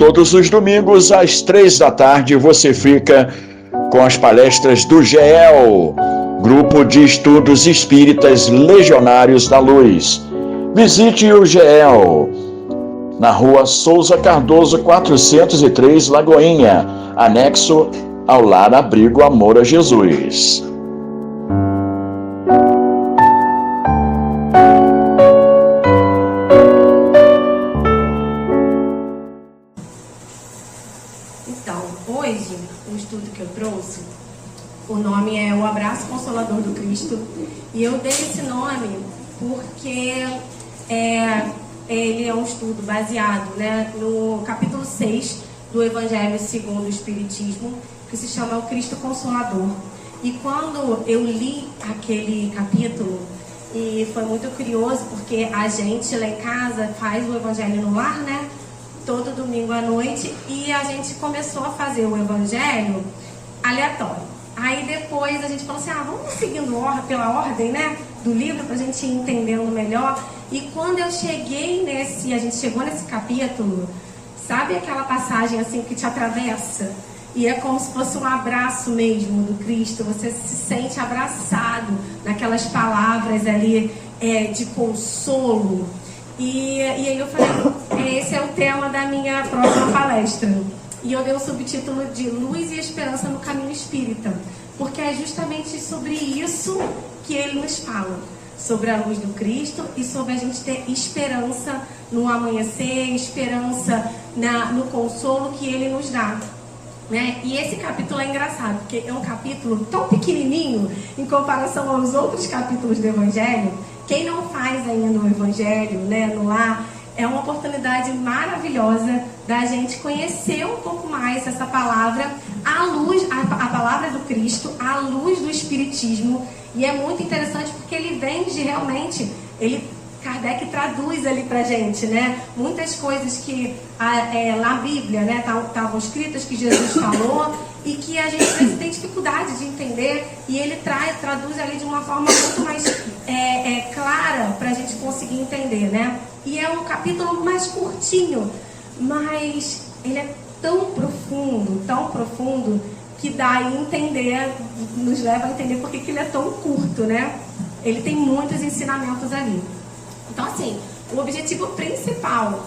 todos os domingos, às 3 da tarde, você fica com as palestras do GEL, Grupo de Estudos Espíritas Legionários da Luz. Visite o GEL, na Rua Souza Cardoso, 403, Lagoinha, anexo ao Lar Abrigo Amor a Jesus. Então, hoje, o estudo que eu trouxe, o nome é O Abraço Consolador do Cristo, e eu dei esse nome porque ele é um estudo baseado, no capítulo 6 do Evangelho segundo o Espiritismo, que se chama O Cristo Consolador. E quando eu li aquele capítulo, e foi muito curioso, porque a gente lá em casa faz o Evangelho no lar, todo domingo à noite, e a gente começou a fazer o Evangelho aleatório. Aí depois a gente falou assim, vamos seguindo pela ordem, do livro, pra gente ir entendendo melhor. E quando eu cheguei a gente chegou nesse capítulo, sabe aquela passagem assim que te atravessa? E é como se fosse um abraço mesmo do Cristo, você se sente abraçado naquelas palavras ali de consolo. E aí eu falei, esse é o tema da minha próxima palestra. E eu dei o subtítulo de Luz e Esperança no Caminho Espírita, porque é justamente sobre isso que ele nos fala, sobre a luz do Cristo e sobre a gente ter esperança no amanhecer, esperança no consolo que ele nos dá. E esse capítulo é engraçado, porque é um capítulo tão pequenininho em comparação aos outros capítulos do Evangelho. Quem não faz ainda o Evangelho, no lar, é uma oportunidade maravilhosa da gente conhecer um pouco mais essa palavra, a palavra do Cristo, à luz do Espiritismo. E é muito interessante porque ele vem de realmente, Kardec traduz ali pra gente, muitas coisas que na Bíblia, estavam escritas, que Jesus falou, e que a gente às vezes tem dificuldade de entender, e ele traduz ali de uma forma muito mais clara pra gente conseguir entender, E é um capítulo mais curtinho, mas ele é tão profundo, que dá a entender, nos leva a entender por que ele é tão curto, Ele tem muitos ensinamentos ali. Então, assim, o objetivo principal,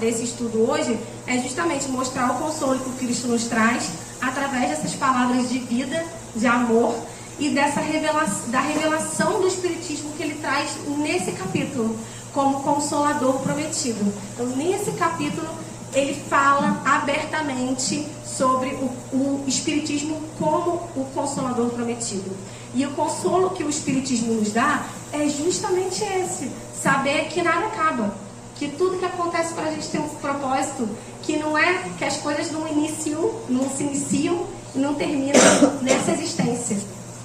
desse estudo hoje é justamente mostrar o consolo que o Cristo nos traz através dessas palavras de vida, de amor e da revelação do Espiritismo que ele traz nesse capítulo, como Consolador prometido. Então, nesse capítulo, ele fala abertamente sobre o Espiritismo como o Consolador prometido. E o consolo que o Espiritismo nos dá é justamente esse: saber que nada acaba, que tudo que acontece para a gente tem um propósito, que não é que as coisas não se iniciam e não terminam nessa existência,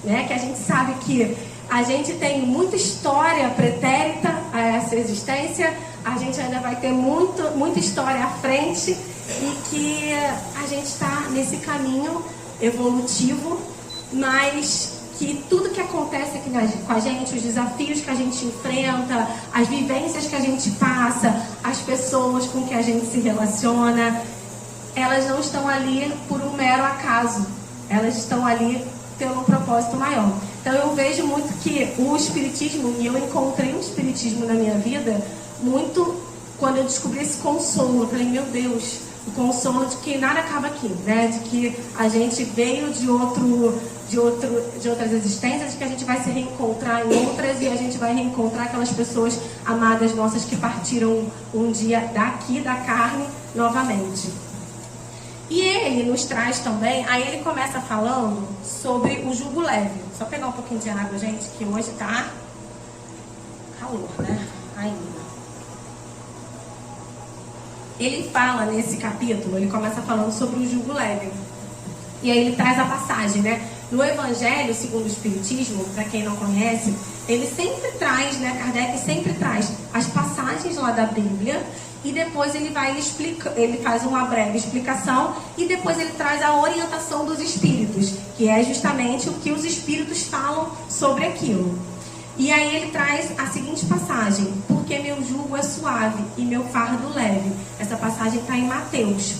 que a gente sabe que a gente tem muita história pretérita a essa existência, a gente ainda vai ter muita história à frente, e que a gente está nesse caminho evolutivo, mas que tudo que acontece aqui com a gente, os desafios que a gente enfrenta, as vivências que a gente passa, as pessoas com que a gente se relaciona, elas não estão ali por um mero acaso, elas estão ali tendo um propósito maior. Então eu vejo muito que o Espiritismo, e eu encontrei o Espiritismo na minha vida muito quando eu descobri esse consolo. Eu falei, meu Deus, o consolo de que nada acaba aqui, de que a gente veio de outras existências, de que a gente vai se reencontrar em outras, e a gente vai reencontrar aquelas pessoas amadas nossas que partiram um dia daqui da carne novamente. E ele nos traz também, aí ele começa falando sobre o jugo leve. Só pegar um pouquinho de água, gente, que hoje tá calor, ainda. Ele fala nesse capítulo, ele começa falando sobre o jugo leve. E aí ele traz a passagem, No Evangelho segundo o Espiritismo, para quem não conhece, ele sempre traz, Kardec sempre traz as passagens lá da Bíblia, e depois ele ele faz uma breve explicação, e depois ele traz a orientação dos espíritos, que é justamente o que os espíritos falam sobre aquilo. E aí ele traz a seguinte passagem: porque porque meu jugo é suave e meu fardo leve. Essa passagem está em Mateus.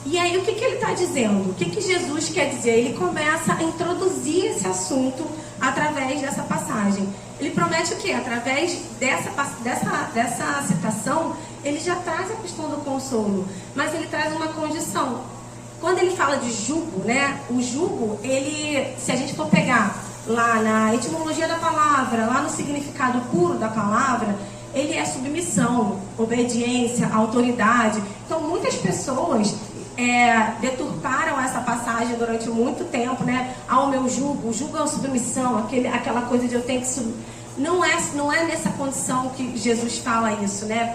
E aí o que ele está dizendo? O que Jesus quer dizer? Ele começa a introduzir esse assunto através dessa passagem. Ele promete o quê? Através dessa citação, ele já traz a questão do consolo, mas ele traz uma condição. Quando ele fala de jugo, né? O jugo, ele, se a gente for pegar lá na etimologia da palavra, lá no significado puro da palavra, ele é submissão, obediência, autoridade. Então muitas pessoas deturparam essa passagem durante muito tempo, né? O meu jugo, o jugo é a submissão, aquela coisa de eu tenho que subir. Não é nessa condição que Jesus fala isso, né?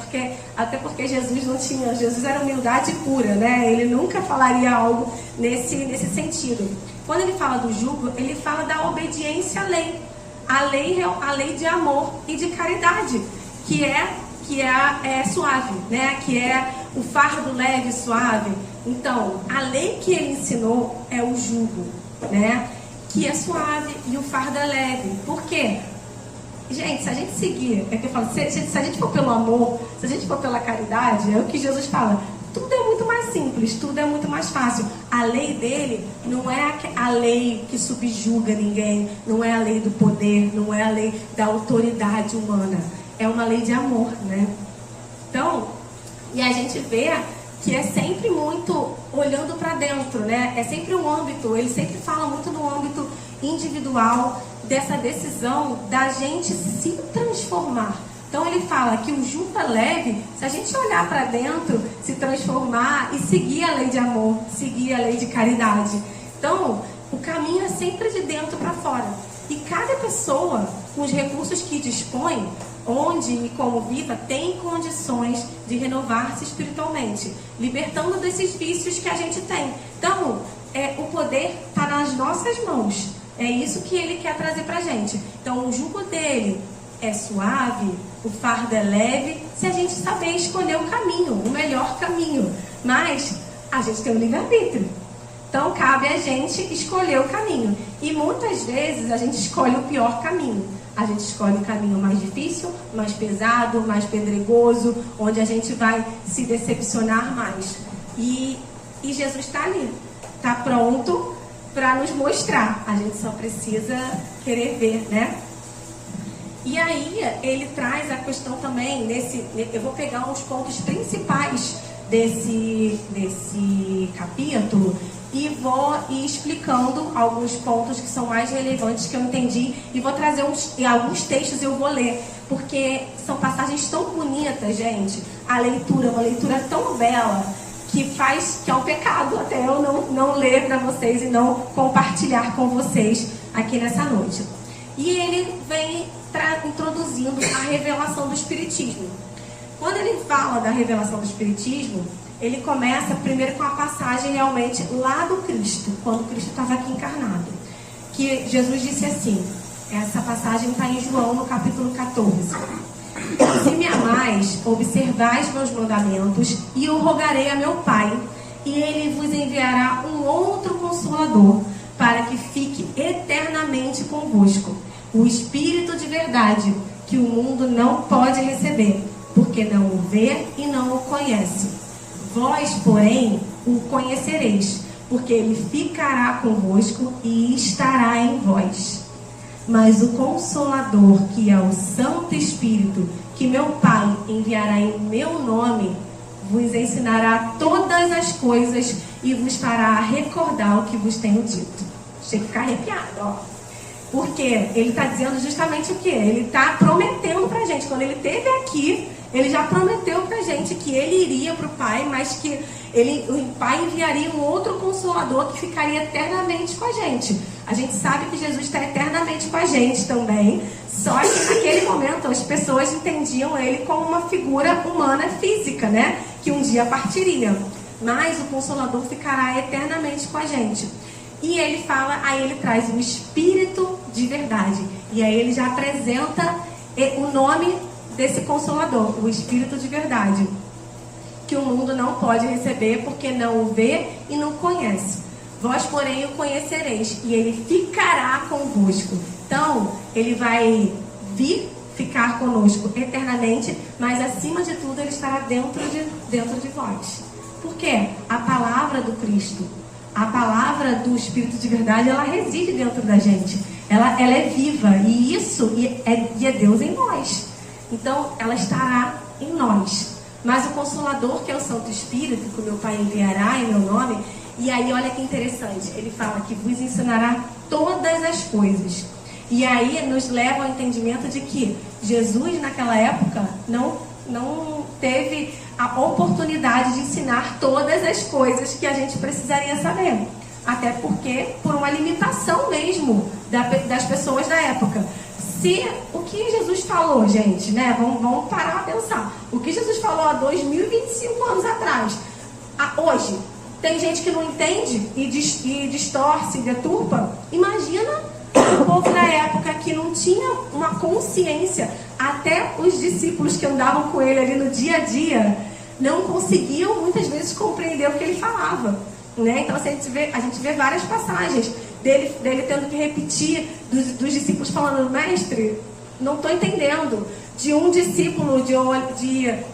Até porque Jesus não tinha, Jesus era humildade pura, né? Ele nunca falaria algo nesse sentido. Quando ele fala do jugo, ele fala da obediência à lei. A lei de amor e de caridade, que é suave, né? Que é o fardo leve e suave. Então, a lei que ele ensinou é o jugo, né? Que é suave e o fardo é leve. Por quê? Gente, se a gente seguir, que eu falo, se a gente for pelo amor, se a gente for pela caridade, é o que Jesus fala. Tudo é muito mais simples, tudo é muito mais fácil. A lei dele não é a lei que subjuga ninguém, não é a lei do poder, não é a lei da autoridade humana. É uma lei de amor, né? Então, e a gente vê que é sempre muito olhando para dentro, né? É sempre um âmbito, ele sempre fala muito no âmbito individual, dessa decisão da gente se transformar. Então ele fala que o jugo é leve se a gente olhar para dentro, se transformar e seguir a lei de amor, seguir a lei de caridade. Então o caminho é sempre de dentro para fora. E cada pessoa, com os recursos que dispõe, onde e como viva, tem condições de renovar-se espiritualmente, libertando desses vícios que a gente tem. Então o poder está nas nossas mãos. É isso que ele quer trazer pra gente. Então o jugo dele é suave, o fardo é leve, se a gente saber escolher o caminho, o melhor caminho. Mas a gente tem o livre-arbítrio. Então cabe a gente escolher o caminho. E muitas vezes a gente escolhe o pior caminho. A gente escolhe o caminho mais difícil, mais pesado, mais pedregoso, onde a gente vai se decepcionar mais. E Jesus está ali, está pronto para nos mostrar. A gente só precisa querer ver, né? E aí ele traz a questão também, eu vou pegar uns pontos principais desse capítulo e vou ir explicando alguns pontos que são mais relevantes que eu entendi e vou trazer alguns textos eu vou ler, porque são passagens tão bonitas, gente. A leitura, uma leitura tão bela, que é um pecado até eu não ler para vocês e não compartilhar com vocês aqui nessa noite. E ele vem introduzindo a revelação do Espiritismo. Quando ele fala da revelação do Espiritismo, ele começa primeiro com a passagem realmente lá do Cristo, quando Cristo estava aqui encarnado. Que Jesus disse assim, essa passagem está em João no capítulo 14. Se me amais, observais meus mandamentos, e eu rogarei a meu Pai, e ele vos enviará um outro Consolador, para que fique eternamente convosco, o Espírito de verdade, que o mundo não pode receber, porque não o vê e não o conhece. Vós, porém, o conhecereis, porque ele ficará convosco e estará em vós. Mas o Consolador, que é o Santo Espírito, que meu Pai enviará em meu nome, vos ensinará todas as coisas e vos fará recordar o que vos tenho dito. Chega a ficar arrepiado, ó. Porque ele está dizendo justamente o quê? Ele está prometendo pra gente. Quando ele esteve aqui, ele já prometeu pra gente que ele iria para o Pai, mas que o Pai enviaria um outro Consolador que ficaria eternamente com a gente. A gente sabe que Jesus está eternamente com a gente também, só que naquele momento as pessoas entendiam ele como uma figura humana física, né? Que um dia partiria. Mas o Consolador ficará eternamente com a gente. E ele fala, aí ele traz o Espírito de verdade. E aí ele já apresenta o nome desse Consolador, o Espírito de verdade, que o mundo não pode receber porque não o vê e não conhece. Vós, porém, o conhecereis, e ele ficará convosco. Então, ele vai vir ficar conosco eternamente, mas acima de tudo ele estará dentro de vós. Por quê? A palavra do Cristo, a palavra do Espírito de verdade, ela reside dentro da gente. Ela é viva, e é Deus em nós. Então, ela estará em nós. Mas o Consolador, que é o Santo Espírito, que o meu Pai enviará em meu nome, e aí olha que interessante, ele fala que vos ensinará todas as coisas. E aí nos leva ao entendimento de que Jesus, naquela época, não teve a oportunidade de ensinar todas as coisas que a gente precisaria saber. Até porque, por uma limitação mesmo das pessoas da época. Se o que Jesus falou, gente, né? Vamos parar a pensar. O que Jesus falou há 2025 anos atrás, hoje, tem gente que não entende e distorce, deturpa. Imagina o povo da época que não tinha uma consciência. Até os discípulos que andavam com ele ali no dia a dia não conseguiam muitas vezes compreender o que ele falava, né? Então a gente vê várias passagens dele tendo que repetir, dos discípulos falando: mestre, não estou entendendo. De um discípulo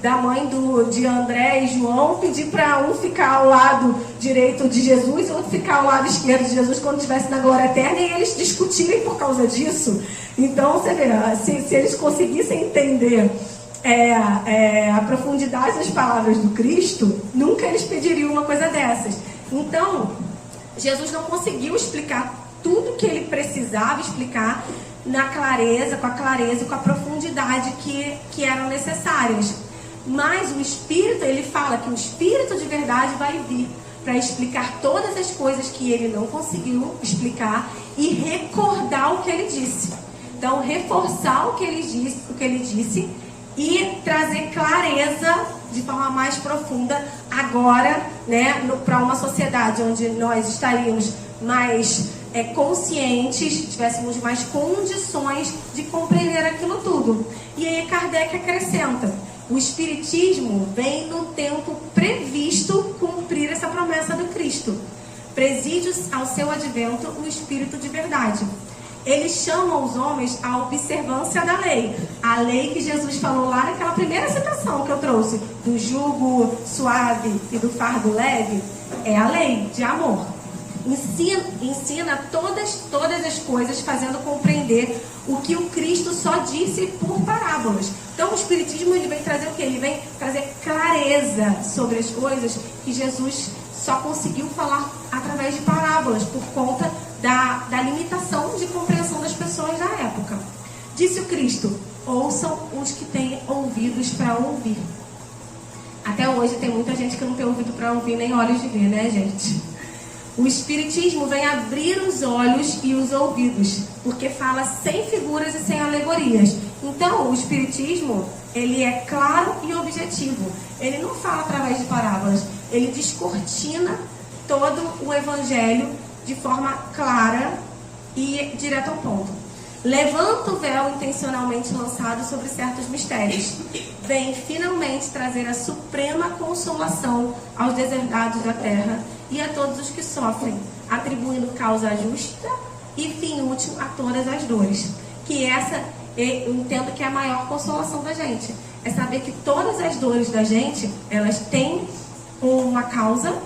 da mãe de André e João pedir para um ficar ao lado direito de Jesus e outro ficar ao lado esquerdo de Jesus quando estivesse na glória eterna, e eles discutirem por causa disso. Então você vê, se eles conseguissem entender a profundidade das palavras do Cristo, nunca eles pediriam uma coisa dessas. Então Jesus não conseguiu explicar tudo que ele precisava explicar com a clareza e com a profundidade que eram necessárias. Mas o Espírito, ele fala que o Espírito de verdade vai vir para explicar todas as coisas que ele não conseguiu explicar e recordar o que ele disse. Então, reforçar o que ele disse e trazer clareza de forma mais profunda agora, né, para uma sociedade onde nós estaríamos mais conscientes, tivéssemos mais condições de compreender aquilo tudo. E aí Kardec acrescenta: o Espiritismo vem no tempo previsto cumprir essa promessa do Cristo. Preside ao seu advento o Espírito de verdade. Ele chama os homens à observância da lei. A lei que Jesus falou lá naquela primeira citação que eu trouxe, do jugo suave e do fardo leve, é a lei de amor. Ensina todas as coisas, fazendo compreender o que o Cristo só disse por parábolas. Então o Espiritismo, ele vem trazer o quê? Ele vem trazer clareza sobre as coisas que Jesus só conseguiu falar através de parábolas, por conta da limitação de compreensão das pessoas da época. Disse o Cristo: ouçam os que têm ouvidos para ouvir. Até hoje tem muita gente que não tem ouvido para ouvir nem olhos de ver, né, gente? O Espiritismo vem abrir os olhos e os ouvidos, porque fala sem figuras e sem alegorias. Então, o Espiritismo, ele é claro e objetivo. Ele não fala através de parábolas, ele descortina todo o Evangelho de forma clara e direta ao ponto. Levanta o véu intencionalmente lançado sobre certos mistérios. Vem finalmente trazer a suprema consolação aos deserdados da terra e a todos os que sofrem, atribuindo causa justa e fim útil a todas as dores. Que essa, eu entendo que é a maior consolação da gente. É saber que todas as dores da gente, elas têm uma causa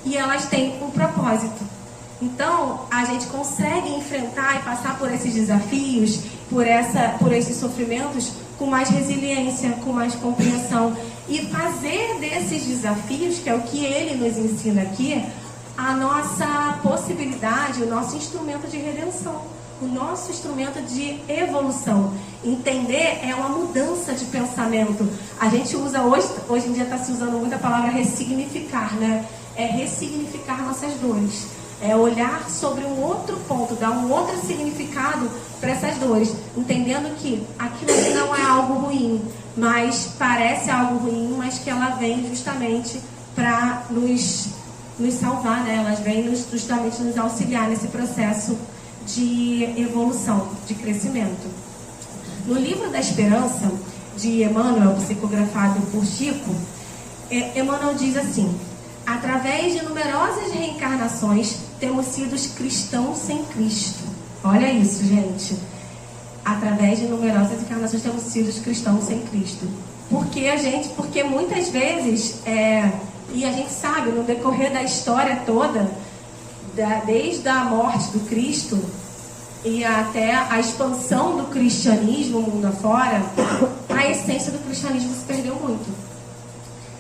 e elas têm um propósito. Então, a gente consegue enfrentar e passar por esses desafios, por esses sofrimentos, com mais resiliência, com mais compreensão. E fazer desses desafios, que é o que ele nos ensina aqui, a nossa possibilidade, o nosso instrumento de redenção, o nosso instrumento de evolução. Entender é uma mudança de pensamento. A gente usa hoje em dia está se usando muito a palavra ressignificar, né? É ressignificar nossas dores. É olhar sobre um outro ponto, dar um outro significado para essas dores, entendendo que aquilo não é algo ruim, mas parece algo ruim, mas que ela vem justamente para nos salvar, né? Elas vêm justamente nos auxiliar nesse processo de evolução, de crescimento. No livro da Esperança, de Emmanuel, psicografado por Chico, Emmanuel diz assim: através de numerosas reencarnações, temos sido cristãos sem Cristo. Olha isso, gente. através de numerosas encarnações temos sido cristãos sem Cristo. Porque muitas vezes, e a gente sabe, no decorrer da história toda, desde a morte do Cristo e até a expansão do cristianismo mundo afora, a essência do cristianismo se perdeu muito.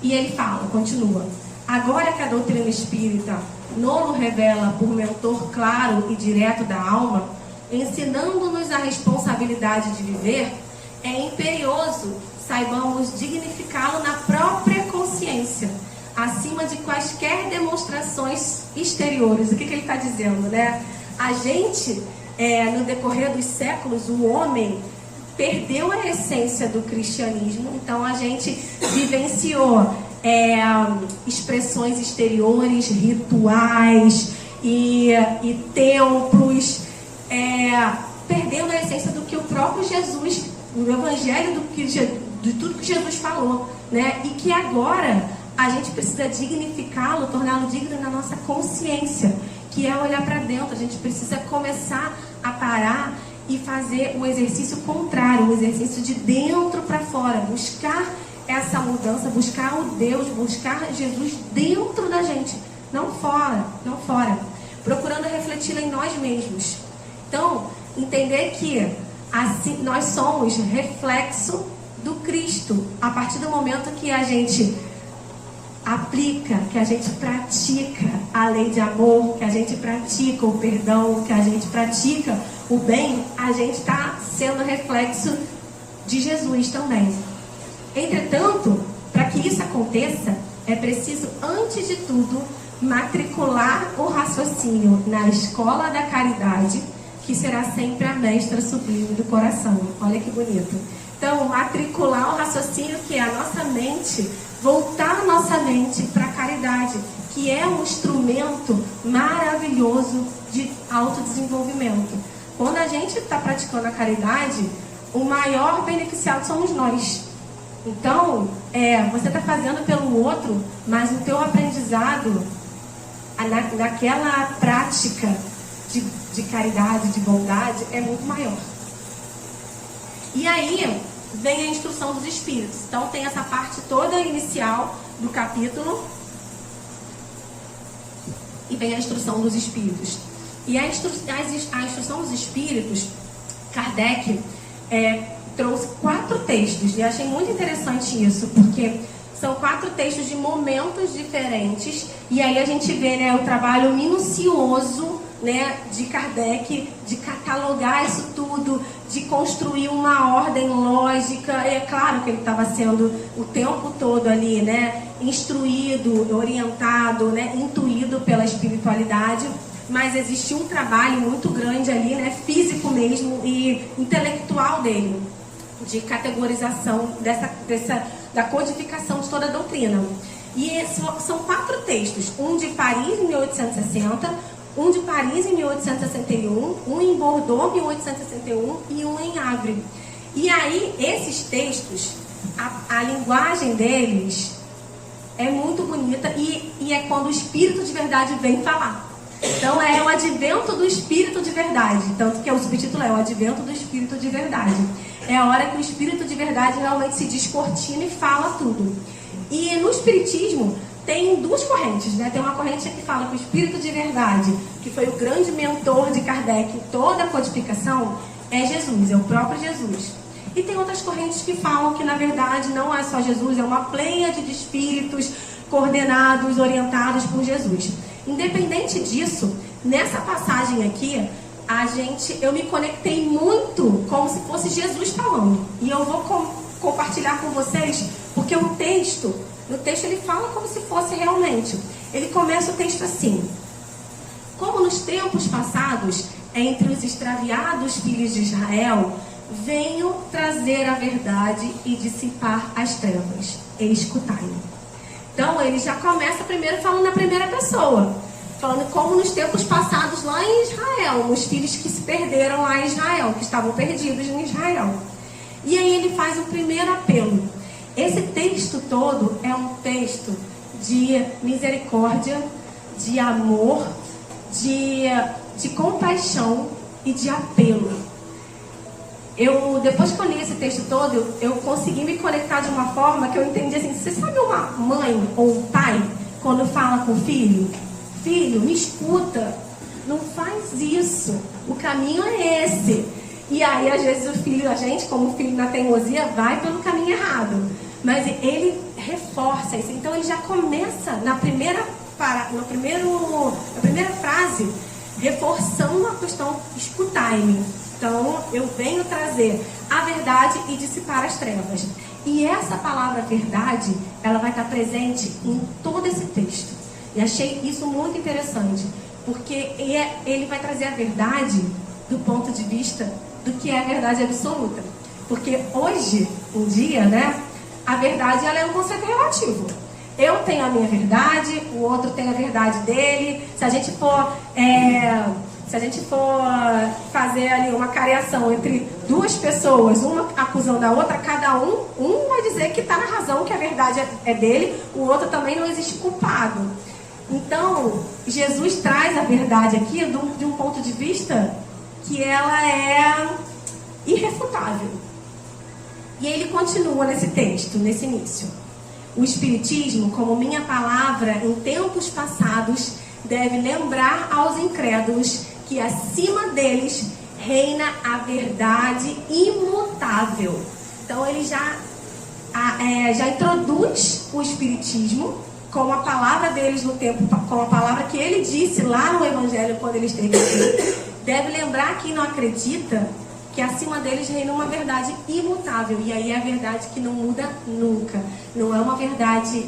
E ele continua: agora que a doutrina espírita nos revela por mentor claro e direto da alma, ensinando-nos a responsabilidade de viver, é imperioso saibamos dignificá-lo na própria consciência, acima de quaisquer demonstrações exteriores. O que ele está dizendo, né? A gente, no decorrer dos séculos, o homem perdeu a essência do cristianismo, então a gente vivenciou expressões exteriores, rituais e templos, perdendo a essência do que o próprio Jesus, o evangelho de tudo que Jesus falou, né? E que agora a gente precisa dignificá-lo, torná-lo digno na nossa consciência, que é olhar para dentro. A gente precisa começar a parar e fazer o exercício contrário, o exercício de dentro para fora, buscar essa mudança, buscar o Deus, buscar Jesus dentro da gente, não fora, procurando refleti-lo em nós mesmos. Então, entender que assim nós somos reflexo do Cristo, a partir do momento que a gente aplica, que a gente pratica a lei de amor, que a gente pratica o perdão, que a gente pratica o bem, a gente está sendo reflexo de Jesus também. Entretanto, para que isso aconteça, é preciso, antes de tudo, matricular o raciocínio na escola da caridade, que será sempre a mestra sublime do coração. Olha que bonito. Então, matricular o raciocínio, que é a nossa mente, voltar a nossa mente para a caridade, que é um instrumento maravilhoso de autodesenvolvimento. Quando a gente está praticando a caridade, o maior beneficiado somos nós. Então, você está fazendo pelo outro, mas o teu aprendizado, naquela prática de caridade, de bondade, é muito maior. E aí vem a instrução dos espíritos. Então tem essa parte toda inicial do capítulo e vem a instrução dos espíritos. E a instrução dos espíritos, Kardec trouxe 4 textos, e eu achei muito interessante isso, porque são 4 textos de momentos diferentes, e aí a gente vê, né, o trabalho minucioso, né, de Kardec, de catalogar isso tudo, de construir uma ordem lógica. É claro que ele estava sendo o tempo todo ali, né, instruído, orientado, né, intuído pela espiritualidade, mas existe um trabalho muito grande ali, né, físico mesmo e intelectual dele, de categorização da codificação de toda a doutrina. E são 4 textos, um de Paris em 1860, um de Paris em 1861, um em Bordeaux em 1861 e um em Havre. E aí, esses textos, a linguagem deles é muito bonita e é quando o Espírito de Verdade vem falar. Então, é o advento do Espírito de Verdade. Tanto que o subtítulo é o advento do Espírito de Verdade. É a hora que o Espírito de Verdade realmente se descortina e fala tudo. E no Espiritismo tem 2 correntes, né? Tem uma corrente que fala que o Espírito de Verdade, que foi o grande mentor de Kardec em toda a codificação, é Jesus, é o próprio Jesus. E tem outras correntes que falam que, na verdade, não é só Jesus, é uma pleiade de espíritos coordenados, orientados por Jesus. Independente disso, nessa passagem aqui, eu me conectei muito como se fosse Jesus falando. E eu vou compartilhar com vocês, porque no texto ele fala como se fosse realmente. Ele começa o texto assim: como nos tempos passados, entre os extraviados filhos de Israel, venho trazer a verdade e dissipar as trevas, e escutai-me. Então ele já começa primeiro falando na primeira pessoa, falando como nos tempos passados lá em Israel, os filhos que se perderam lá em Israel, que estavam perdidos em Israel. E aí ele faz um primeiro apelo. Esse texto todo é um texto de misericórdia, de amor, de compaixão e de apelo. depois que eu li esse texto todo, eu consegui me conectar de uma forma que eu entendi assim, você sabe uma mãe ou um pai, quando fala com o filho, filho, me escuta, não faz isso, o caminho é esse. E aí, às vezes, o filho, a gente, como filho na teimosia, vai pelo caminho errado. Mas ele reforça isso. Então, ele já começa na primeira frase, reforçando a questão, escutai-me. Então, eu venho trazer a verdade e dissipar as trevas. E essa palavra verdade, ela vai estar presente em todo esse texto. E achei isso muito interessante, porque ele vai trazer a verdade do ponto de vista do que é a verdade absoluta. Porque hoje, em dia, né, a verdade ela é um conceito relativo. Eu tenho a minha verdade, o outro tem a verdade dele. Se a gente for fazer ali uma cariação entre duas pessoas, uma acusando a outra, cada um vai dizer que está na razão, que a verdade é dele, o outro também não existe culpado. Então, Jesus traz a verdade aqui de um ponto de vista que ela é irrefutável. E ele continua nesse texto, nesse início. O Espiritismo, como minha palavra em tempos passados, deve lembrar aos incrédulos que acima deles reina a verdade imutável. Então ele já introduz o Espiritismo com a palavra deles no tempo, com a palavra que ele disse lá no Evangelho quando ele esteve aqui. Deve lembrar quem não acredita que acima deles reina uma verdade imutável. E aí é a verdade que não muda nunca. Não é uma verdade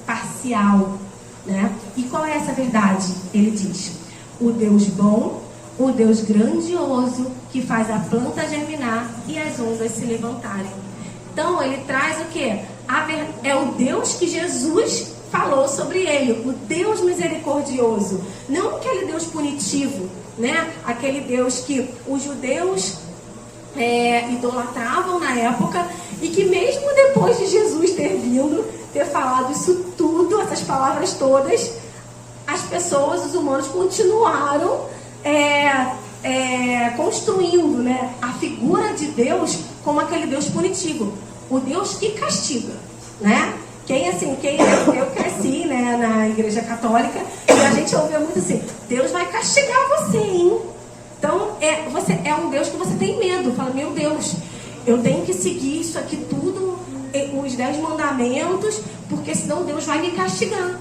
parcial, né? E qual é essa verdade? Ele diz: o Deus bom, o Deus grandioso, que faz a planta germinar e as ondas se levantarem. Então ele traz o quê? É o Deus que Jesus falou sobre ele, o Deus misericordioso, não aquele Deus punitivo, né? Aquele Deus que os judeus idolatravam na época, e que mesmo depois de Jesus ter vindo, ter falado isso tudo, essas palavras todas, as pessoas, os humanos continuaram construindo, né, a figura de Deus como aquele Deus punitivo, o Deus que castiga, né? Eu cresci, né, na igreja católica, e a gente ouvia muito assim: Deus vai castigar você, hein? Então, você é um Deus que você tem medo. Fala: meu Deus, eu tenho que seguir isso aqui tudo, os 10 mandamentos, porque senão Deus vai me castigar.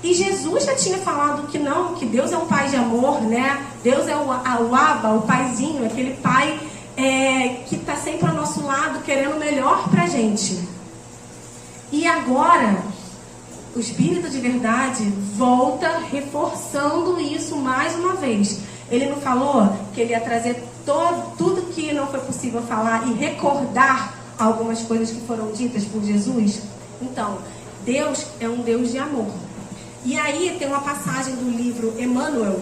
E Jesus já tinha falado que não, que Deus é um pai de amor, né? Deus é o Abba, o paizinho, aquele pai que está sempre ao nosso lado, querendo o melhor pra gente. E agora, o Espírito de Verdade volta reforçando isso mais uma vez. Ele não falou que ele ia trazer tudo que não foi possível falar e recordar algumas coisas que foram ditas por Jesus? Então, Deus é um Deus de amor. E aí tem uma passagem do livro Emmanuel,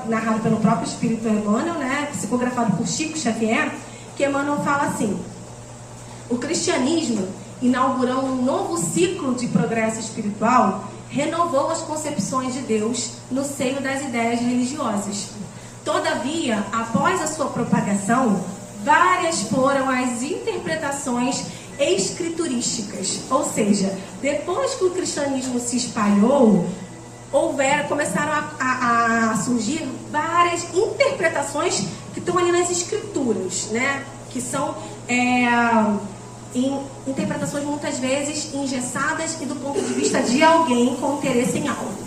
narrado pelo próprio Espírito Emmanuel, né, psicografado por Chico Xavier, que Emmanuel fala assim: o cristianismo, inaugurando um novo ciclo de progresso espiritual, renovou as concepções de Deus no seio das ideias religiosas. Todavia, após a sua propagação, várias foram as interpretações escriturísticas. Ou seja, depois que o cristianismo se espalhou, começaram a surgir várias interpretações que estão ali nas escrituras, né? Que são interpretações muitas vezes engessadas e do ponto de vista de alguém com interesse em algo.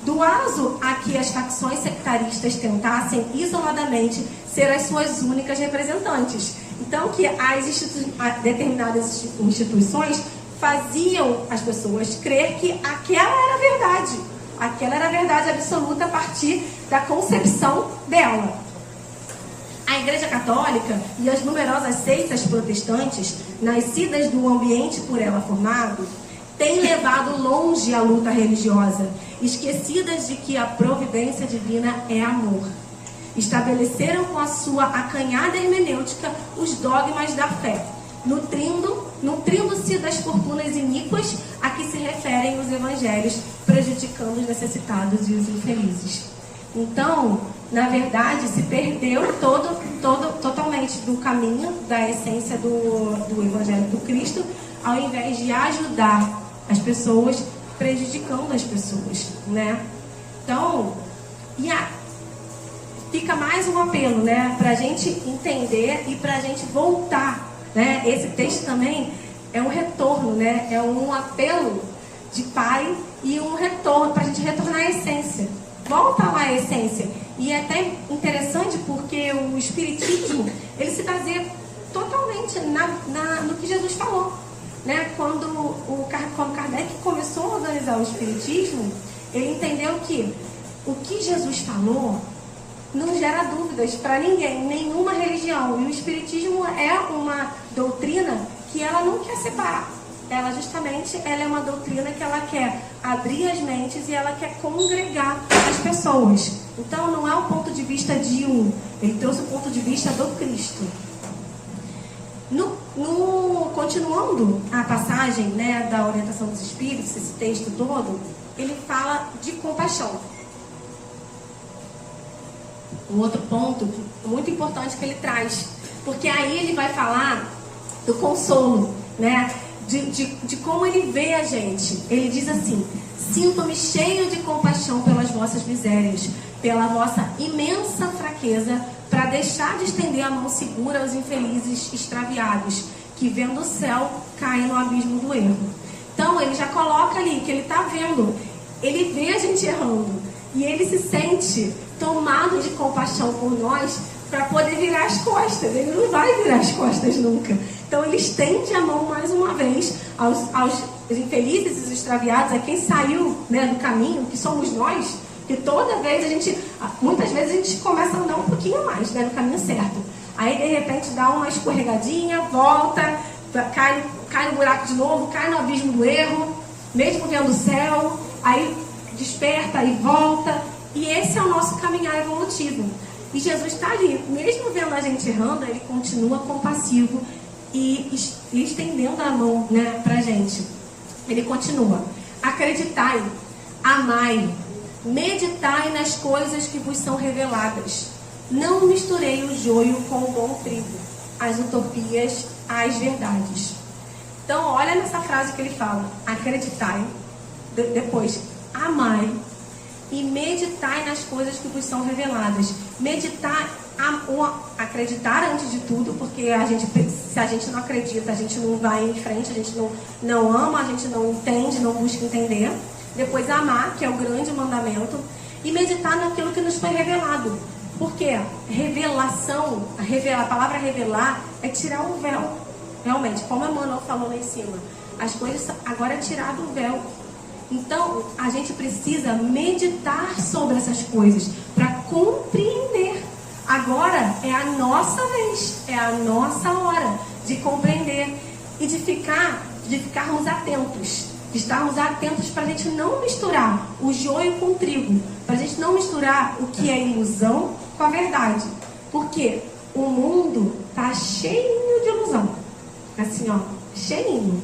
Do aso a que as facções sectaristas tentassem isoladamente ser as suas únicas representantes. Então, que determinadas instituições faziam as pessoas crer que aquela era a verdade absoluta a partir da concepção dela. A Igreja Católica e as numerosas seitas protestantes, nascidas do ambiente por ela formado, têm levado longe a luta religiosa, esquecidas de que a providência divina é amor. Estabeleceram com a sua acanhada hermenêutica os dogmas da fé, nutrindo-se das fortunas iníquas a que se referem os evangelhos, prejudicando os necessitados e os infelizes. Então, na verdade, se perdeu totalmente do caminho, da essência do Evangelho do Cristo, ao invés de ajudar as pessoas, prejudicando as pessoas, né? Então, fica mais um apelo, né, para a gente entender e para a gente voltar, né? Esse texto também é um retorno, né? É um apelo de pai e um retorno para a gente retornar à essência. Volta lá à essência. E é até interessante porque o Espiritismo, ele se baseia totalmente no que Jesus falou, né? Quando Kardec começou a organizar o Espiritismo, ele entendeu que o que Jesus falou não gera dúvidas para ninguém, nenhuma religião. E o Espiritismo é uma doutrina que ela não quer separar. Ela é uma doutrina que ela quer abrir as mentes e ela quer congregar as pessoas. Então não é o ponto de vista de um, ele trouxe o ponto de vista do Cristo. Continuando a passagem, né, da orientação dos espíritos, esse texto todo, ele fala de compaixão. Um outro ponto muito importante que ele traz, porque aí ele vai falar do consolo, né? De como ele vê a gente. Ele diz assim: sinto-me cheio de compaixão pelas vossas misérias, pela vossa imensa fraqueza, para deixar de estender a mão segura aos infelizes extraviados, que vendo o céu caem no abismo do erro. Então ele já coloca ali que ele está vendo, ele vê a gente errando e ele se sente tomado de compaixão por nós para poder virar as costas. Ele não vai virar as costas nunca. Então ele estende a mão mais uma vez aos infelizes e extraviados, a quem saiu, né, do caminho, que somos nós, que muitas vezes a gente começa a andar um pouquinho mais, né, no caminho certo. Aí de repente dá uma escorregadinha, volta, cai no buraco de novo, cai no abismo do erro, mesmo vendo o céu, aí desperta e volta. E esse é o nosso caminhar evolutivo. E Jesus está ali, mesmo vendo a gente errando, ele continua compassivo e estendendo a mão, né, para a gente. Ele continua: acreditai, amai, meditai nas coisas que vos são reveladas. Não misturei o joio com o bom trigo, as utopias às verdades. Então, olha nessa frase que ele fala: acreditai, depois amai e meditai nas coisas que vos são reveladas. Meditar, acreditar antes de tudo, porque se a gente não acredita, a gente não vai em frente, a gente não ama, a gente não entende, não busca entender. Depois amar, que é o grande mandamento, e meditar naquilo que nos foi revelado. Porque revelação, a palavra revelar é tirar o véu. Realmente, como a Manuel falou lá em cima, as coisas agora é tirar do véu. Então, a gente precisa meditar sobre essas coisas para compreender. Agora é a nossa vez, é a nossa hora de compreender e de ficarmos atentos, de estarmos atentos para a gente não misturar o joio com o trigo, para a gente não misturar o que é ilusão com a verdade, porque o mundo está cheio de ilusão, assim, ó, cheinho.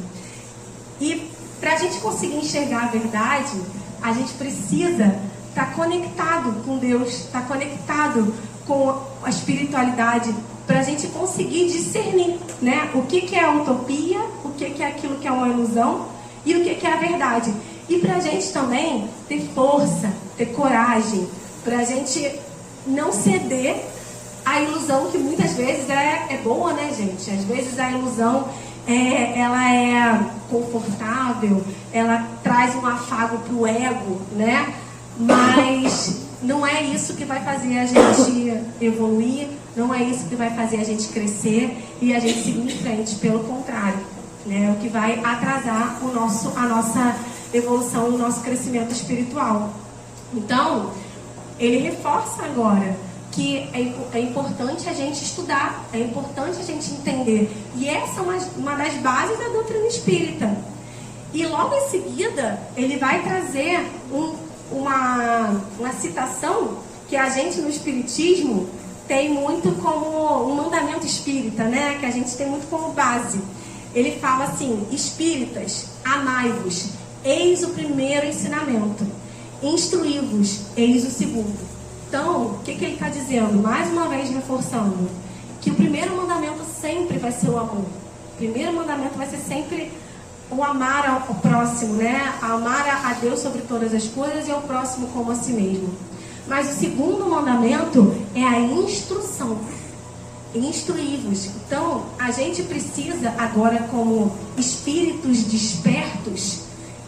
E para a gente conseguir enxergar a verdade, a gente precisa estar conectado com Deus, estar conectado com a espiritualidade, para a gente conseguir discernir, né, o que é a utopia, o que é aquilo que é uma ilusão e o que é a verdade. E para a gente também ter força, ter coragem, para a gente não ceder à ilusão, que muitas vezes é boa, né, gente? Às vezes a ilusão ela é confortável, ela traz um afago para o ego, né? Mas não é isso que vai fazer a gente evoluir, não é isso que vai fazer a gente crescer e a gente seguir em frente, pelo contrário, né? É o que vai atrasar a nossa evolução, o nosso crescimento espiritual. Então, ele reforça agora que é importante a gente estudar, é importante a gente entender. E essa é uma das bases da doutrina espírita. E logo em seguida, ele vai trazer uma citação que a gente no espiritismo tem muito como um mandamento espírita, né? Que a gente tem muito como base. Ele fala assim: espíritas, amai-vos, eis o primeiro ensinamento. Instruí-vos, eis o segundo. Então, o que ele está dizendo? Mais uma vez reforçando que o primeiro mandamento sempre vai ser o amor. O primeiro mandamento vai ser sempre o amar ao próximo, né? Amar a Deus sobre todas as coisas e ao próximo como a si mesmo. Mas o segundo mandamento é a instrução. Instruí-vos. Então, a gente precisa agora, como espíritos despertos,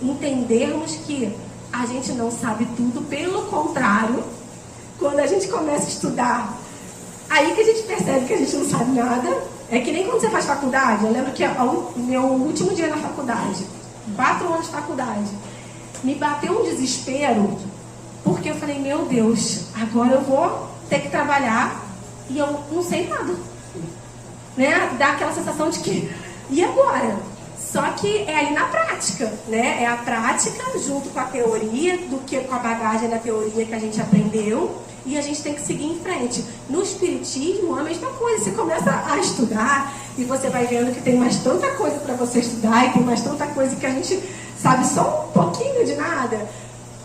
entendermos que a gente não sabe tudo. Pelo contrário, quando a gente começa a estudar, aí que a gente percebe que a gente não sabe nada. É que nem quando você faz faculdade. Eu lembro que o meu último dia na faculdade, 4 anos de faculdade, me bateu um desespero, porque eu falei, meu Deus, agora eu vou ter que trabalhar e eu não sei nada, né? Dá aquela sensação de que, e agora? Só que é ali na prática, né? É a prática junto com a teoria, do que com a bagagem da teoria que a gente aprendeu, e a gente tem que seguir em frente. No espiritismo, a mesma coisa. Você começa a estudar e você vai vendo que tem mais tanta coisa para você estudar, e tem mais tanta coisa que a gente sabe só um pouquinho de nada.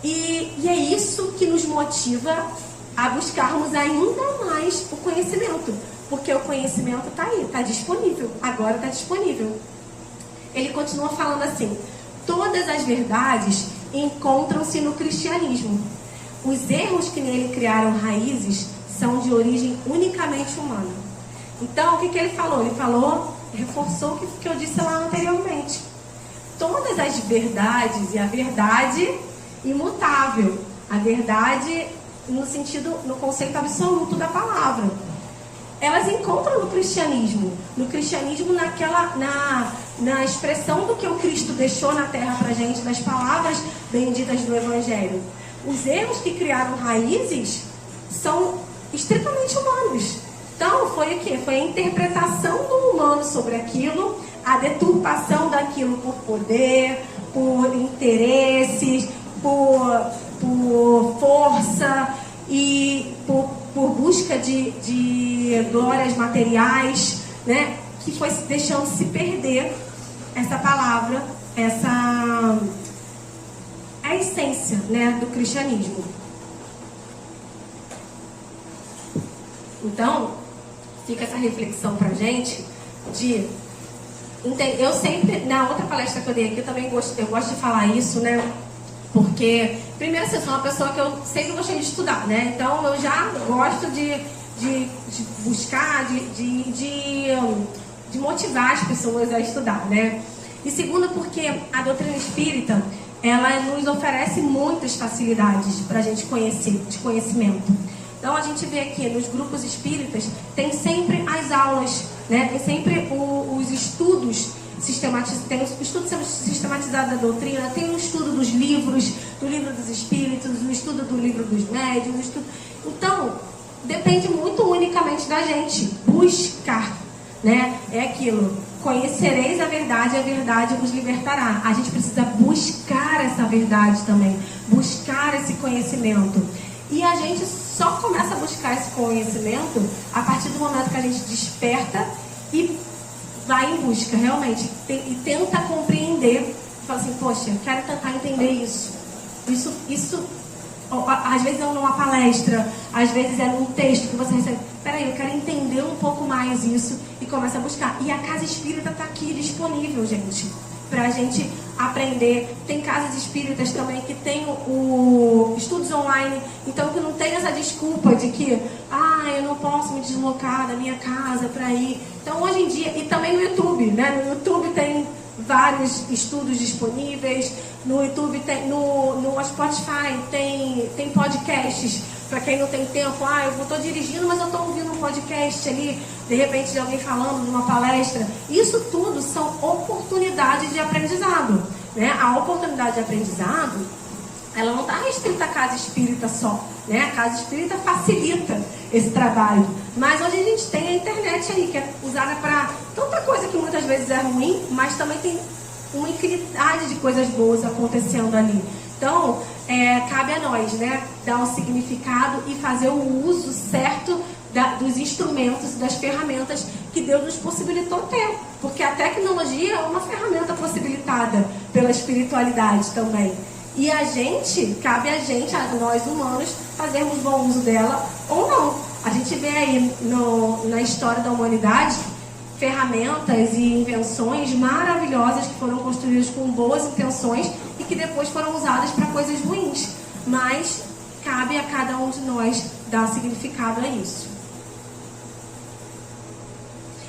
E é isso que nos motiva a buscarmos ainda mais o conhecimento, porque o conhecimento está aí, está disponível, agora está disponível. Ele continua falando assim: todas as verdades encontram-se no cristianismo. Os erros que nele criaram raízes são de origem unicamente humana. Então, o que ele falou? Ele falou, reforçou o que eu disse lá anteriormente. Todas as verdades, e a verdade imutável, a verdade no conceito absoluto da palavra, elas encontram no cristianismo. No cristianismo, na expressão do que o Cristo deixou na terra pra gente, das palavras benditas do Evangelho. Os erros que criaram raízes são estritamente humanos. Então, foi o quê? Foi a interpretação do humano sobre aquilo, a deturpação daquilo por poder, por interesses, por força e por busca de glórias materiais, né? Que foi deixando se perder essa palavra, a essência, né, do cristianismo. Então, fica essa reflexão pra gente de... Eu sempre, na outra palestra que eu dei aqui, eu também gosto de falar isso, né? Porque, primeiro, eu sou uma pessoa que eu sempre gostei de estudar, né? Então, eu já gosto de buscar, de motivar as pessoas a estudar, né? E segundo, porque a doutrina espírita, ela nos oferece muitas facilidades para a gente conhecer, de conhecimento. Então, a gente vê aqui nos grupos espíritas, tem sempre as aulas, né? Tem sempre os estudos sistematizados, tem o estudo sistematizado da doutrina, tem o estudo dos livros, do livro dos espíritos, o estudo do livro dos médiuns. Então, depende muito unicamente da gente buscar, né? É aquilo, conhecereis a verdade vos libertará. A gente precisa buscar essa verdade também, buscar esse conhecimento. E a gente só começa a buscar esse conhecimento a partir do momento que a gente desperta e vai em busca, realmente, e tenta compreender. Fala assim, poxa, eu quero tentar entender isso. Isso, às vezes é numa palestra, às vezes é num texto que você recebe. Peraí, eu quero entender um pouco mais isso, e começa a buscar. E a Casa Espírita está aqui disponível, gente, pra gente aprender. Tem casas espíritas também que tem estudos online, então que não tem essa desculpa de que eu não posso me deslocar da minha casa para ir. Então, hoje em dia, e também no YouTube, né? No YouTube tem vários estudos disponíveis, no YouTube tem, no Spotify tem podcasts. Para quem não tem tempo, eu estou dirigindo, mas eu estou ouvindo um podcast ali, de repente, de alguém falando de uma palestra. Isso tudo são oportunidades de aprendizado, né? A oportunidade de aprendizado, ela não está restrita à casa espírita só, né? A casa espírita facilita esse trabalho. Mas hoje a gente tem a internet aí, que é usada para tanta coisa que muitas vezes é ruim, mas também tem uma infinidade de coisas boas acontecendo ali. Então, cabe a nós, né, dar um significado e fazer o uso certo dos instrumentos, das ferramentas que Deus nos possibilitou ter. Porque a tecnologia é uma ferramenta possibilitada pela espiritualidade também. E cabe a gente, a nós humanos, fazermos bom uso dela ou não. A gente vê aí na história da humanidade ferramentas e invenções maravilhosas que foram construídas com boas intenções e que depois foram usadas para coisas ruins. Mas cabe a cada um de nós dar significado a isso.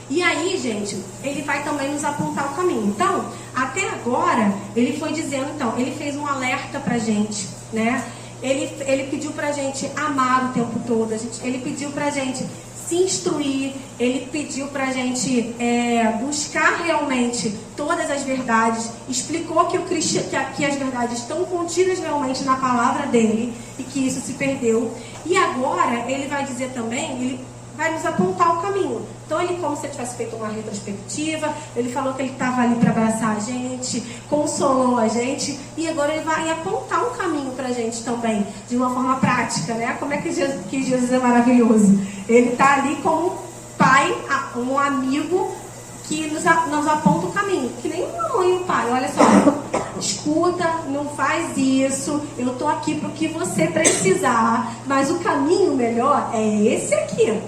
E aí, gente, ele vai também nos apontar o caminho. Então, até agora, ele foi dizendo, então, ele fez um alerta pra gente, né? Ele pediu pra gente amar o tempo todo, ele pediu pra gente se instruir, ele pediu pra gente buscar realmente todas as verdades, explicou que que as verdades estão contidas realmente na palavra dele e que isso se perdeu. E agora, ele vai dizer também, ele vai nos apontar o caminho. Então ele, como se ele tivesse feito uma retrospectiva, ele falou que ele estava ali para abraçar a gente, consolou a gente, e agora ele vai apontar um caminho para a gente também, de uma forma prática, né? Como é que Jesus é maravilhoso? Ele está ali como pai, um amigo que nos aponta o caminho, que nem uma mãe e um pai. Olha só, escuta, não faz isso, eu estou aqui para o que você precisar, mas o caminho melhor é esse aqui.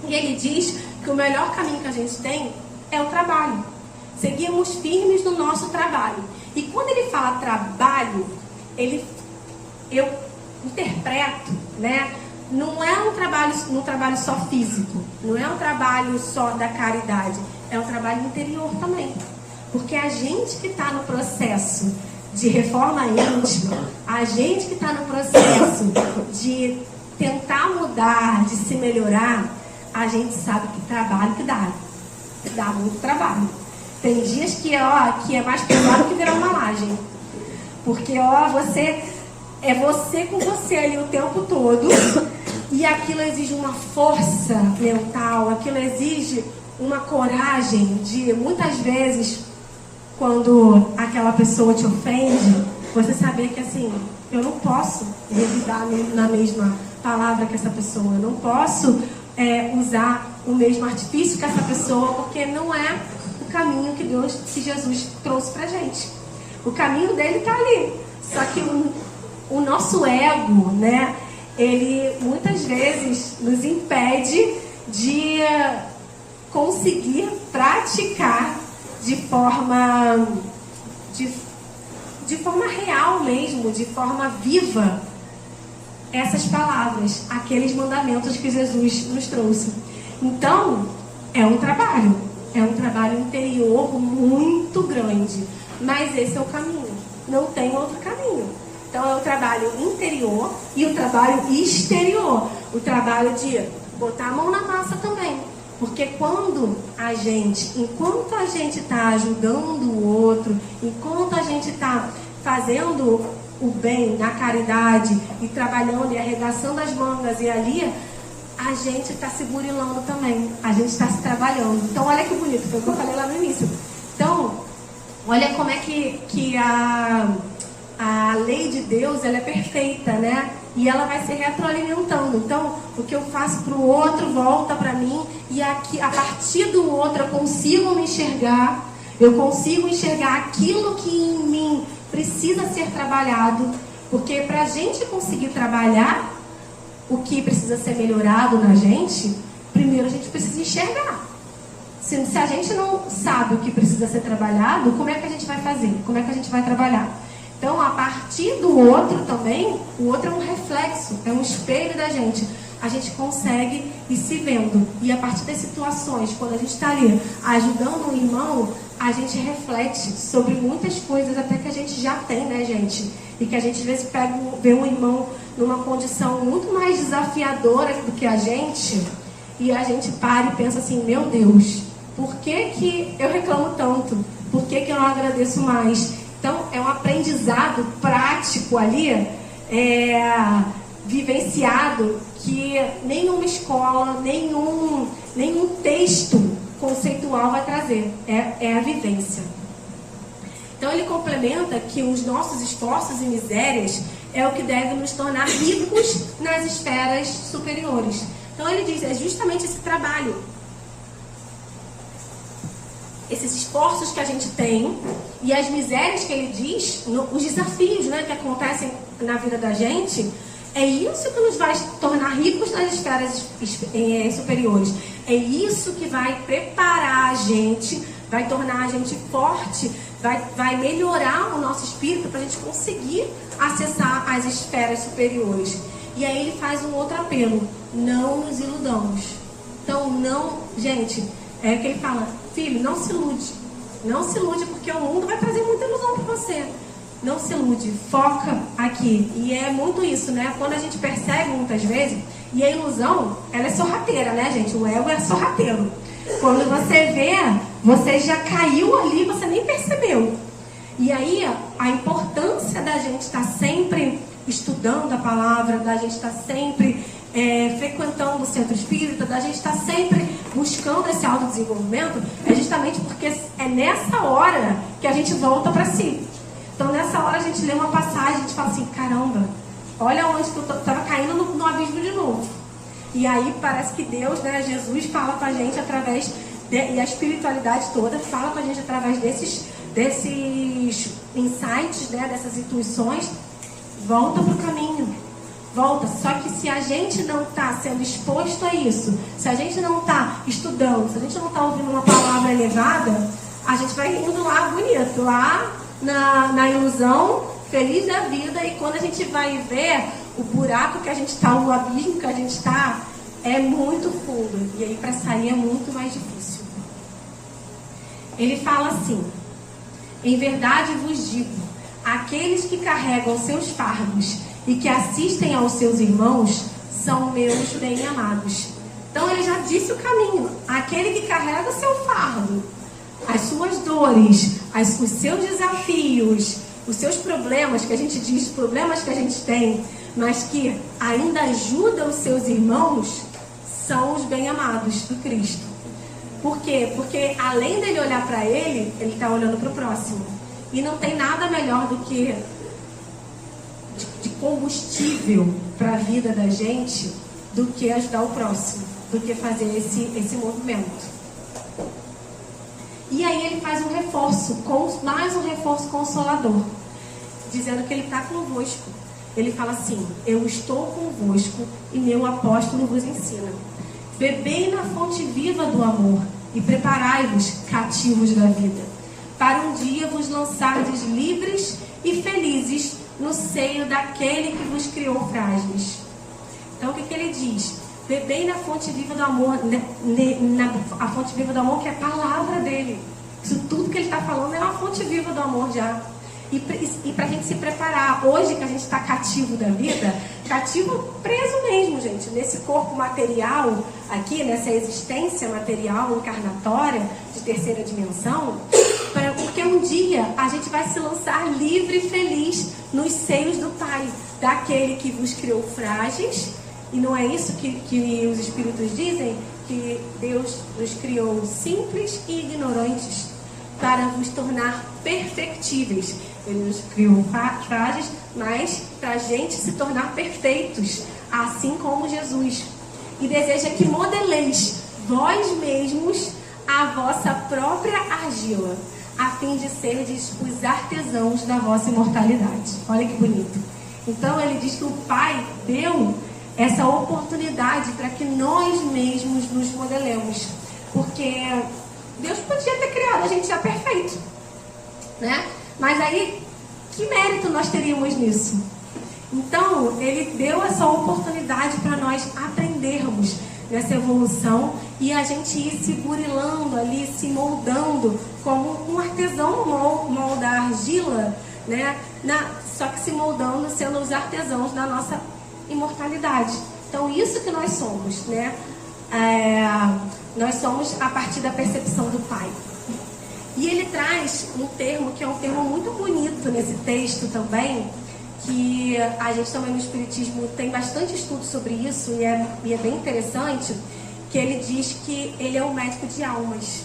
E ele diz que o melhor caminho que a gente tem é o trabalho. Seguimos firmes no nosso trabalho. E quando ele fala trabalho, eu interpreto, né? Não é um trabalho só físico, não é um trabalho só da caridade, é um trabalho interior também. Porque a gente que está no processo de reforma íntima, a gente que está no processo de tentar mudar, de se melhorar, a gente sabe que trabalho que dá muito trabalho. Tem dias que é mais pesado que virar uma laje. Porque você com você ali o tempo todo, e aquilo exige uma força mental, aquilo exige uma coragem de, muitas vezes, quando aquela pessoa te ofende, você saber que assim, eu não posso revidar na mesma palavra que essa pessoa, eu não posso usar o mesmo artifício que essa pessoa, porque não é o caminho que Jesus trouxe pra gente. O caminho dele tá ali. Só que o nosso ego, né, ele muitas vezes nos impede de conseguir praticar de forma real mesmo, de forma viva, essas palavras, aqueles mandamentos que Jesus nos trouxe. Então, é um trabalho interior muito grande, mas esse é o caminho, não tem outro caminho. Então é o trabalho interior e o trabalho exterior, o trabalho de botar a mão na massa também, porque enquanto a gente está ajudando o outro, enquanto a gente está fazendo o bem na caridade e trabalhando e arregaçando as mangas e ali, a gente está se burilando também, a gente está se trabalhando. Então olha que bonito, foi o que eu falei lá no início. Então, olha como é que a lei de Deus, ela é perfeita, né? E ela vai se retroalimentando. Então, o que eu faço para o outro volta para mim, e aqui, a partir do outro eu consigo me enxergar, eu consigo enxergar aquilo que em mim precisa ser trabalhado, porque para a gente conseguir trabalhar o que precisa ser melhorado na gente, primeiro a gente precisa enxergar. Se a gente não sabe o que precisa ser trabalhado, como é que a gente vai fazer? Como é que a gente vai trabalhar? Então, a partir do outro também, o outro é um reflexo, é um espelho da gente. A gente consegue ir se vendo. E a partir das situações, quando a gente está ali ajudando um irmão, a gente reflete sobre muitas coisas até que a gente já tem, né, gente? E que a gente às vezes vê um irmão numa condição muito mais desafiadora do que a gente, e a gente para e pensa assim, meu Deus, por que eu reclamo tanto? Por que eu não agradeço mais? Então, é um aprendizado prático ali, vivenciado, que nenhuma escola, nenhum texto conceitual vai trazer. É a vivência. Então, ele complementa que os nossos esforços e misérias é o que deve nos tornar ricos nas esferas superiores. Então, ele diz, é justamente esse trabalho. esses esforços que a gente tem e as misérias que ele diz, os desafios, né, que acontecem na vida da gente, é isso que nos vai tornar ricos nas esferas superiores. É isso que vai preparar a gente, vai tornar a gente forte, vai melhorar o nosso espírito para a gente conseguir acessar as esferas superiores. E aí ele faz um outro apelo: não nos iludamos. Então, não, gente, é o que ele fala: filho, não se ilude. Não se ilude, porque o mundo vai trazer muita ilusão para você. Não se ilude, foca aqui. E é muito isso, né? Quando a gente percebe muitas vezes, e a ilusão, ela é sorrateira, né, gente? O ego é sorrateiro. Quando você vê, você já caiu ali, você nem percebeu. E aí, a importância da gente estar sempre estudando a palavra, da gente estar sempre frequentando o centro espírita, da gente estar sempre buscando esse autodesenvolvimento, é justamente porque é nessa hora que a gente volta para si. Então, nessa hora, a gente lê uma passagem, a gente fala assim: caramba, olha onde que eu estava caindo no abismo de novo. E aí parece que Deus, né, Jesus, fala com a gente através, e a espiritualidade toda fala com a gente através desses insights, né, dessas intuições. Volta para o caminho. Volta. Só que se a gente não está sendo exposto a isso, se a gente não está estudando, se a gente não está ouvindo uma palavra elevada, a gente vai indo lá bonito, lá na ilusão, feliz da vida, e quando a gente vai ver o buraco que a gente está, o abismo que a gente está, é muito fundo. E aí para sair é muito mais difícil. Ele fala assim: em verdade vos digo, aqueles que carregam seus fardos e que assistem aos seus irmãos são meus bem-amados. Então ele já disse o caminho. Aquele que carrega o seu fardo, as suas dores, os seus desafios, os seus problemas, que a gente diz, problemas que a gente tem, mas que ainda ajuda os seus irmãos, são os bem-amados do Cristo. Por quê? Porque além dele olhar para ele está olhando para o próximo. E não tem nada melhor do que de combustível para a vida da gente do que ajudar o próximo, do que fazer esse movimento. E aí ele faz um reforço, mais um reforço consolador, dizendo que ele está convosco. Ele fala assim: eu estou convosco e meu apóstolo vos ensina. Bebei na fonte viva do amor e preparai-vos, cativos da vida, para um dia vos lançardes livres e felizes no seio daquele que vos criou frágeis. Então o que ele diz? Bebei na fonte viva do amor, a fonte viva do amor, que é a palavra dele. Isso tudo que ele está falando é uma fonte viva do amor já. E para a gente se preparar, hoje que a gente está cativo da vida, cativo preso mesmo, gente, nesse corpo material aqui, nessa existência material encarnatória de terceira dimensão, porque um dia a gente vai se lançar livre e feliz nos seios do Pai, daquele que vos criou frágeis. E não é isso que os Espíritos dizem? Que Deus nos criou simples e ignorantes para vos tornar perfectíveis. Ele nos criou frágeis, mas para a gente se tornar perfeitos, assim como Jesus. E deseja que modeleis vós mesmos a vossa própria argila, a fim de serdes os artesãos da vossa imortalidade. Olha que bonito. Então ele diz que o Pai deu essa oportunidade para que nós mesmos nos modelemos. Porque Deus podia ter criado a gente já perfeito, né? Mas aí, que mérito nós teríamos nisso? Então, ele deu essa oportunidade para nós aprendermos nessa evolução e a gente ir se burilando ali, se moldando como um artesão molda a argila, né? Só que se moldando, sendo os artesãos da nossa imortalidade. Então, isso que nós somos, né? Nós somos a partir da percepção do Pai. E ele traz um termo que é um termo muito bonito nesse texto também, que a gente também no Espiritismo tem bastante estudo sobre isso e é bem interessante, que ele diz que ele é um médico de almas,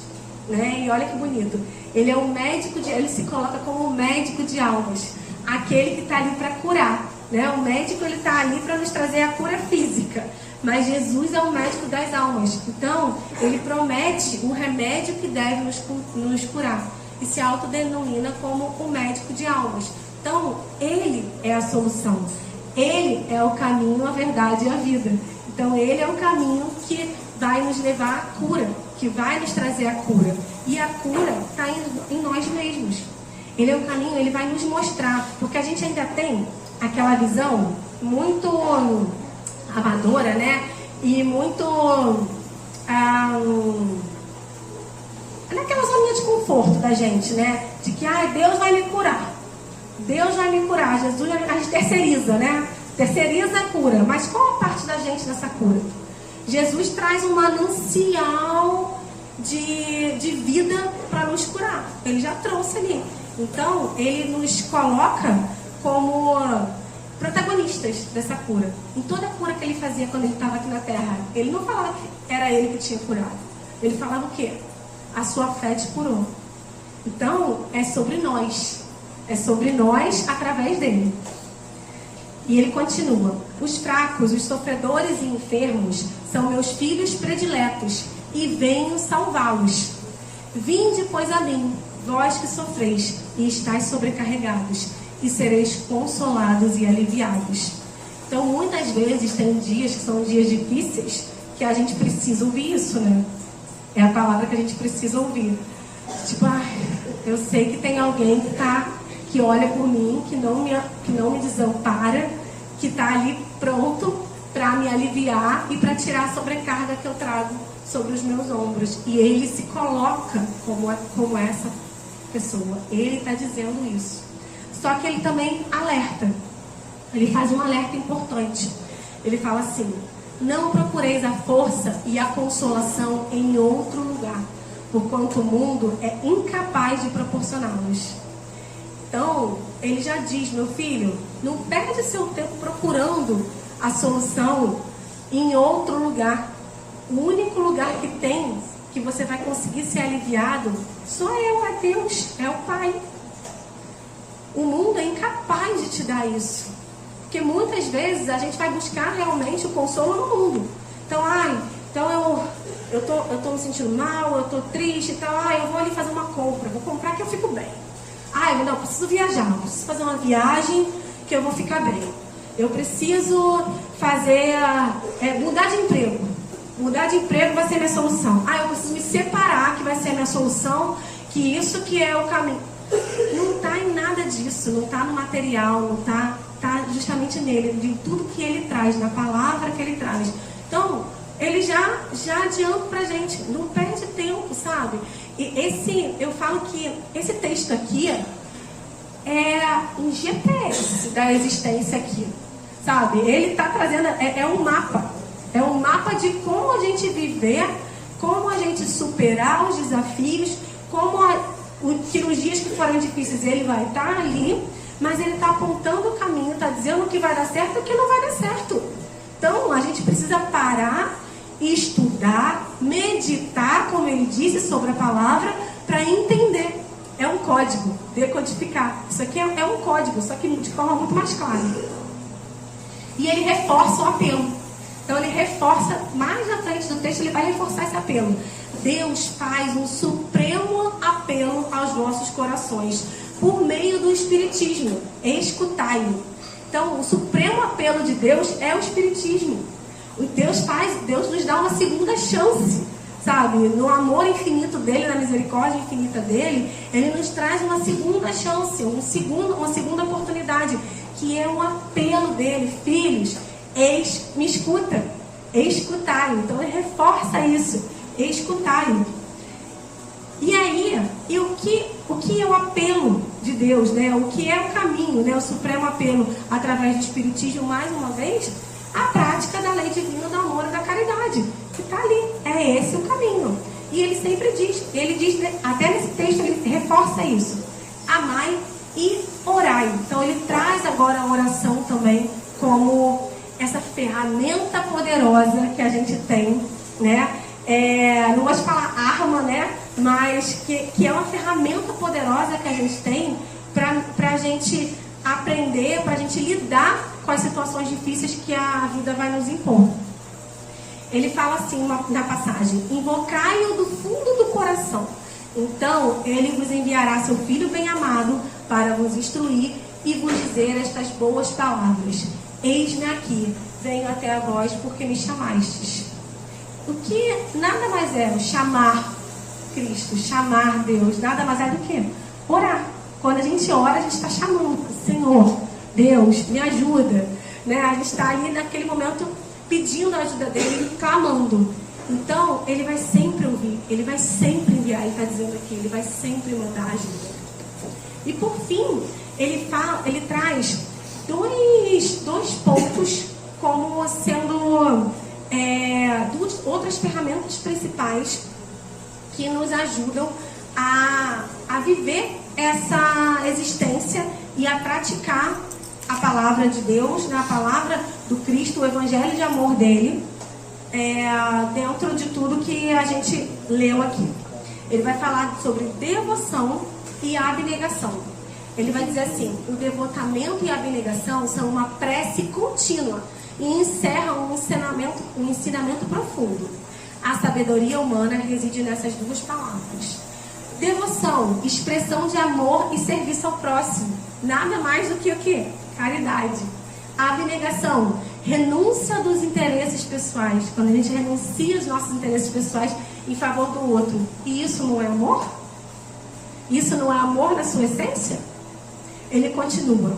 né? E olha que bonito, ele é um médico ele se coloca como um médico de almas, aquele que está ali para curar, né? O médico, ele está ali para nos trazer a cura física, Mas Jesus é o médico das almas. Então, ele promete o remédio que deve nos curar. E se autodenomina como o médico de almas. Então, ele é a solução. Ele é o caminho, a verdade e a vida. Então, ele é o caminho que vai nos levar à cura, que vai nos trazer a cura. E a cura está em nós mesmos. Ele é o caminho, ele vai nos mostrar. Porque a gente ainda tem aquela visão muito amadora, né? E muito naquela zona de conforto da gente, né? De que Deus vai me curar. Deus vai me curar. Jesus, a gente terceiriza, né? Terceiriza a cura. Mas qual a parte da gente nessa cura? Jesus traz um manancial de vida para nos curar. Ele já trouxe ali. Então, ele nos coloca como protagonistas dessa cura. Em toda a cura que ele fazia quando ele estava aqui na terra, ele não falava que era ele que tinha curado. Ele falava o quê? A sua fé te curou. Então, é sobre nós. É sobre nós através dele. E ele continua: os fracos, os sofredores e enfermos são meus filhos prediletos, e venho salvá-los. Vinde, pois, a mim, vós que sofreis e estáis sobrecarregados, e sereis consolados e aliviados. Então, muitas vezes, tem dias que são dias difíceis, que a gente precisa ouvir isso, né? É a palavra que a gente precisa ouvir. Tipo, eu sei que tem alguém que olha por mim, que não me desampara, que está ali pronto para me aliviar e para tirar a sobrecarga que eu trago sobre os meus ombros. E ele se coloca como essa pessoa. Ele está dizendo isso. Só que ele também alerta. Ele faz um alerta importante. Ele fala assim: não procureis a força e a consolação em outro lugar, porquanto o mundo é incapaz de proporcioná-los. Então, ele já diz: meu filho, não perde seu tempo procurando a solução em outro lugar. O único lugar que tem, que você vai conseguir ser aliviado, só é Deus, é o Pai. O mundo é incapaz de te dar isso. Porque muitas vezes a gente vai buscar realmente o consolo no mundo. Então, eu tô me sentindo mal, eu tô triste, então, eu vou ali fazer uma compra, vou comprar que eu fico bem. Eu preciso viajar, eu preciso fazer uma viagem que eu vou ficar bem. Eu preciso fazer, mudar de emprego. Mudar de emprego vai ser minha solução. Eu preciso me separar, que vai ser a minha solução, que isso que é o caminho. Não está em nada disso, não está no material, não está justamente nele, de tudo que ele traz, na palavra que ele traz. Então, ele já adianta pra gente, não perde tempo, sabe? E eu falo que esse texto aqui é um GPS da existência aqui, sabe? Ele está trazendo, é um mapa de como a gente viver, como a gente superar os desafios, que nos dias que forem difíceis ele vai estar ali, mas ele está apontando o caminho, está dizendo o que vai dar certo e o que não vai dar certo. Então, a gente precisa parar e estudar, meditar, como ele disse, sobre a palavra, para entender. É um código, decodificar. Isso aqui é um código, só que de forma muito mais clara. E ele reforça o apelo. Então, ele reforça, mais na frente do texto, ele vai reforçar esse apelo. Deus faz um supremo apelo aos vossos corações, por meio do Espiritismo. Escutai-o. Então, o supremo apelo de Deus é o Espiritismo. Deus nos dá uma segunda chance, sabe? No amor infinito dele, na misericórdia infinita dele, ele nos traz uma segunda chance, uma segunda oportunidade, que é um apelo dele: filhos, me escuta, escutai. Então ele reforça isso, escutai. E aí, o que é o apelo de Deus, né? O que é o caminho, né? O supremo apelo através do Espiritismo, mais uma vez, a prática da lei divina do amor e da caridade, que está ali. É esse o caminho. E ele sempre diz, até nesse texto ele reforça isso: amai e orai. Então ele traz agora a oração também como essa ferramenta poderosa que a gente tem, né? Não gosto de falar arma, né? Mas que é uma ferramenta poderosa que a gente tem para a gente aprender, para a gente lidar com as situações difíceis que a vida vai nos impor. ele fala assim na passagem: invocai-o do fundo do coração. Então ele vos enviará seu Filho bem-amado para vos instruir e vos dizer estas boas palavras. Eis-me aqui, venho até a vós porque me chamastes. O que nada mais é chamar Cristo, chamar Deus, nada mais é do que orar. Quando a gente ora, a gente está chamando: Senhor, Deus, me ajuda, né? A gente está ali naquele momento pedindo a ajuda dele, clamando. Então, ele vai sempre ouvir, ele vai sempre enviar. Ele está dizendo aqui, ele vai sempre mandar ajuda. E por fim, ele traz dois pontos como sendo outras ferramentas principais que nos ajudam a viver essa existência e a praticar a palavra de Deus, né? A palavra do Cristo, o evangelho de amor dele, dentro de tudo que a gente leu aqui. Ele vai falar sobre devoção e abnegação. Ele vai dizer assim: o devotamento e a abnegação são uma prece contínua e encerram um ensinamento profundo. A sabedoria humana reside nessas duas palavras. Devoção, expressão de amor e serviço ao próximo. Nada mais do que o quê? Caridade. Abnegação, renúncia dos interesses pessoais. Quando a gente renuncia os nossos interesses pessoais em favor do outro. E isso não é amor? Isso não é amor na sua essência? Ele continua: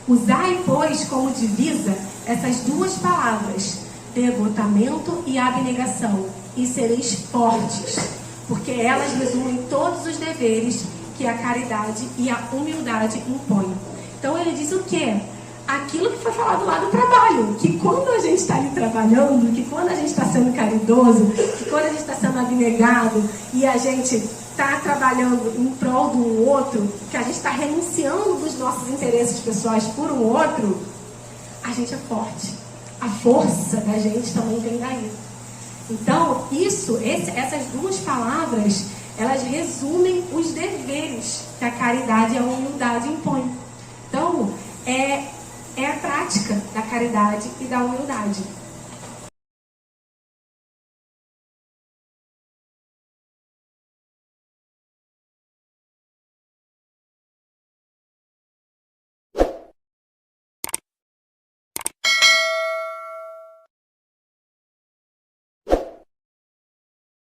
usai, pois, como divisa essas duas palavras, devotamento e abnegação, e sereis fortes, porque elas resumem todos os deveres que a caridade e a humildade impõem. Então ele diz o quê? Aquilo que foi falado lá do trabalho, que quando a gente está ali trabalhando, que quando a gente está sendo caridoso, que quando a gente está sendo abnegado e a gente está trabalhando em prol do outro, que a gente está renunciando dos nossos interesses pessoais por um outro, a gente é forte. A força da gente também vem daí. Então, essas duas palavras, elas resumem os deveres que a caridade e a humildade impõem. Então, é a prática da caridade e da humildade.